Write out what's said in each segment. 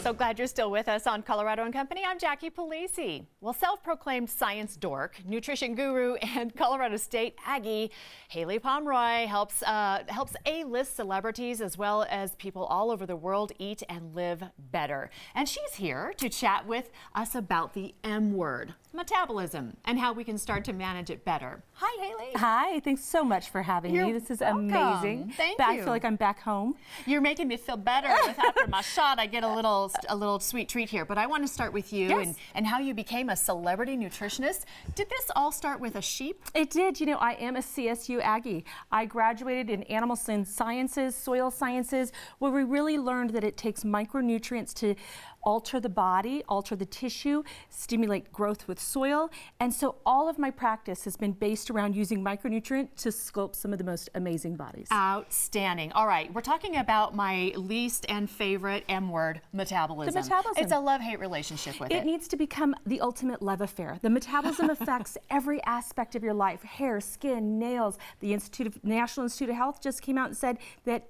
So glad you're still with us on Colorado and Company. I'm Jackie Polisi. Well, self-proclaimed science dork, nutrition guru, and Colorado State Aggie, Haylie Pomroy helps A-list celebrities as well as people all over the world eat and live better. And she's here to chat with us about the M word, metabolism, and how we can start to manage it better. Hi, Haylie. Hi, thanks so much for having me. This is welcome. Amazing. Thank you. you. I feel like I'm back home. You're making me feel better after my shot. I get a little sweet treat here, but I want to start with you and how you became a celebrity nutritionist. Did this all start with a sheep? It did. You know, I am a CSU Aggie. I graduated in animal sciences, soil sciences, where we really learned that it takes micronutrients to alter the body, alter the tissue, stimulate growth with soil. And so all of my practice has been based around using micronutrient to sculpt some of the most amazing bodies. Outstanding. All right, we're talking about my least and favorite M word, metabolism. The metabolism. It's a love-hate relationship with it. It needs to become the ultimate love affair. The metabolism affects every aspect of your life: hair, skin, nails. The National Institute of Health just came out and said that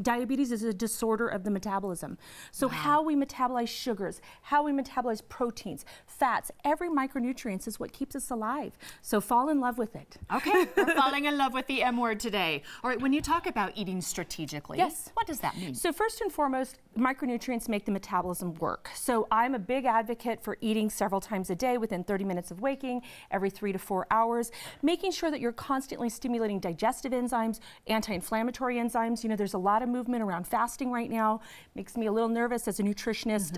diabetes is a disorder of the metabolism. So how we metabolize sugars, how we metabolize proteins, fats, every micronutrient is what keeps us alive. So fall in love with it. Okay, we're falling in love with the M word today. All right, when you talk about eating strategically, what does that mean? So first and foremost, micronutrients make the metabolism work. So I'm a big advocate for eating several times a day within 30 minutes of waking, every 3 to 4 hours, making sure that you're constantly stimulating digestive enzymes, anti-inflammatory enzymes. You know, there's a lot of movement around fasting right now. Makes me a little nervous as a nutritionist.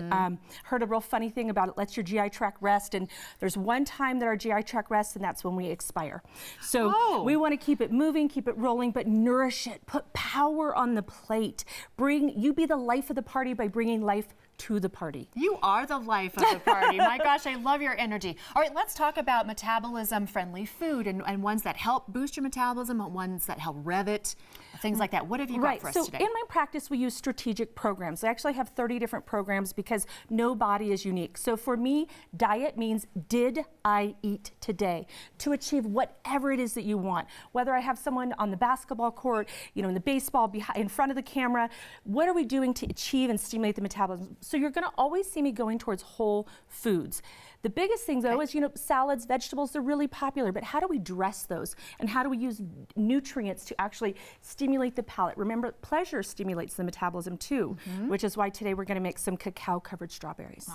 Heard a real funny thing about it lets your GI tract rest, and there's one time that our GI tract rests, and that's when we expire. So we want to keep it moving, keep it rolling, but nourish it. Put power on the plate. You be the life of the party by bringing life to the party. You are the life of the party. My gosh, I love your energy. All right, let's talk about metabolism-friendly food and ones that help boost your metabolism, and ones that help rev it, things like that. What have you got for us today? So in my practice, we use strategic programs. I actually have 30 different programs because no body is unique. So for me, diet means, did I eat today to achieve whatever it is that you want? Whether I have someone on the basketball court, you know, in the baseball, in front of the camera, what are we doing to achieve and stimulate the metabolism? So you're going to always see me going towards whole foods. The biggest thing, though, is, you know, salads, vegetables, they're really popular, but how do we dress those? And how do we use nutrients to actually stimulate the palate? Remember, pleasure stimulates the metabolism, too, which is why today we're going to make some cacao-covered strawberries.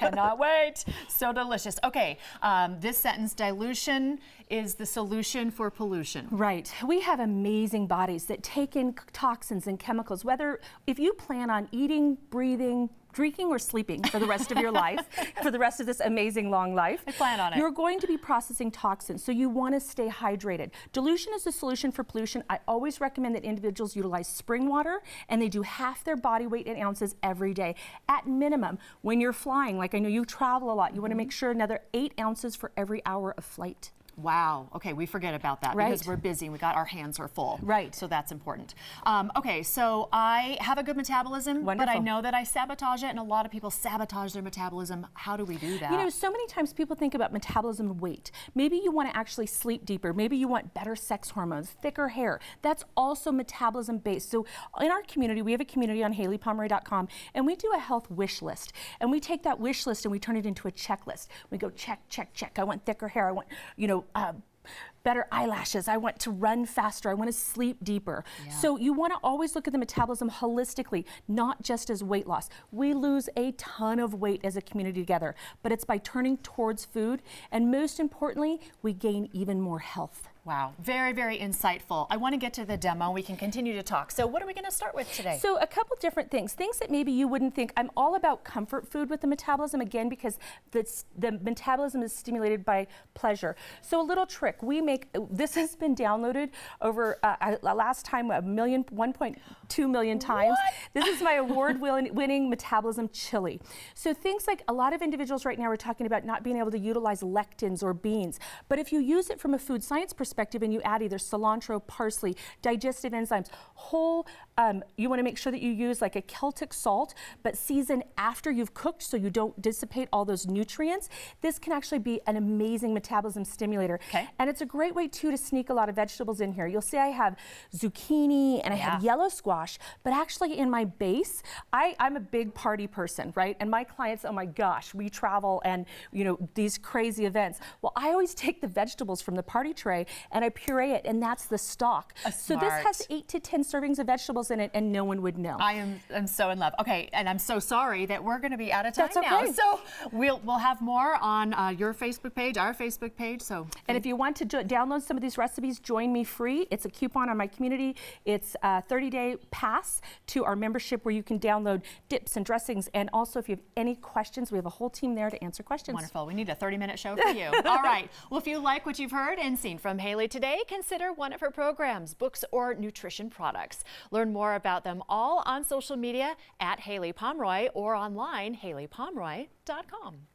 Cannot wait. So delicious. Okay, this sentence, dilution is the solution for pollution. Right. We have amazing bodies that take in toxins and chemicals, if you plan on eating, breathing, drinking, or sleeping for the rest of your life, for the rest of this amazing long life. I plan on it. You're going to be processing toxins, so you want to stay hydrated. Dilution is the solution for pollution. I always recommend that individuals utilize spring water, and they do half their body weight in ounces every day. At minimum, when you're flying, like I know you travel a lot, you want to make sure another 8 ounces for every hour of flight. Wow. Okay, we forget about that because we're busy. We got our hands are full. Right. So that's important. Okay, so I have a good metabolism, but I know that I sabotage it, and a lot of people sabotage their metabolism. How do we do that? You know, so many times people think about metabolism and weight. Maybe you want to actually sleep deeper. Maybe you want better sex hormones, thicker hair. That's also metabolism based. So in our community, we have a community on HayliePomroy.com, and we do a health wish list. And we take that wish list and we turn it into a checklist. We go check, check, check. I want thicker hair. I want, you know, better eyelashes. I want to run faster. I want to sleep deeper. So you want to always look at the metabolism holistically, not just as weight loss. We lose a ton of weight as a community together, but it's by turning towards food, and most importantly, we gain even more health. Wow, very, very insightful. I want to get to the demo. We can continue to talk. So what are we going to start with today? So a couple different things that maybe you wouldn't think. I'm all about comfort food with the metabolism, again, because the metabolism is stimulated by pleasure. So a little trick, this has been downloaded over, last time, 1.2 million times. What? This is my award-winning metabolism chili. So things like, a lot of individuals right now are talking about not being able to utilize lectins or beans, but if you use it from a food science perspective and you add either cilantro, parsley, digestive enzymes, whole You want to make sure that you use like a Celtic salt, but season after you've cooked so you don't dissipate all those nutrients. This can actually be an amazing metabolism stimulator. Okay. And it's a great way too to sneak a lot of vegetables in here. You'll see I have zucchini and I have yellow squash, but actually in my base, I'm a big party person, right? And my clients, oh my gosh, we travel and these crazy events. Well, I always take the vegetables from the party tray and I puree it, and that's the stock. So this has 8 to 10 servings of vegetables in it, and no one would know. I'm so in love. Okay, and I'm so sorry that we're going to be out of time That's okay. now. So we'll have more on your Facebook page, our Facebook page. So and if you want to download some of these recipes, join me free. It's a coupon on my community. It's a 30-day pass to our membership where you can download dips and dressings. And also, if you have any questions, we have a whole team there to answer questions. Wonderful. We need a 30-minute show for you. All right. Well, if you like what you've heard and seen from Haylie today, consider one of her programs, books, or nutrition products. Learn more about them all on social media at Haylie Pomroy or online, HayliePomroy.com.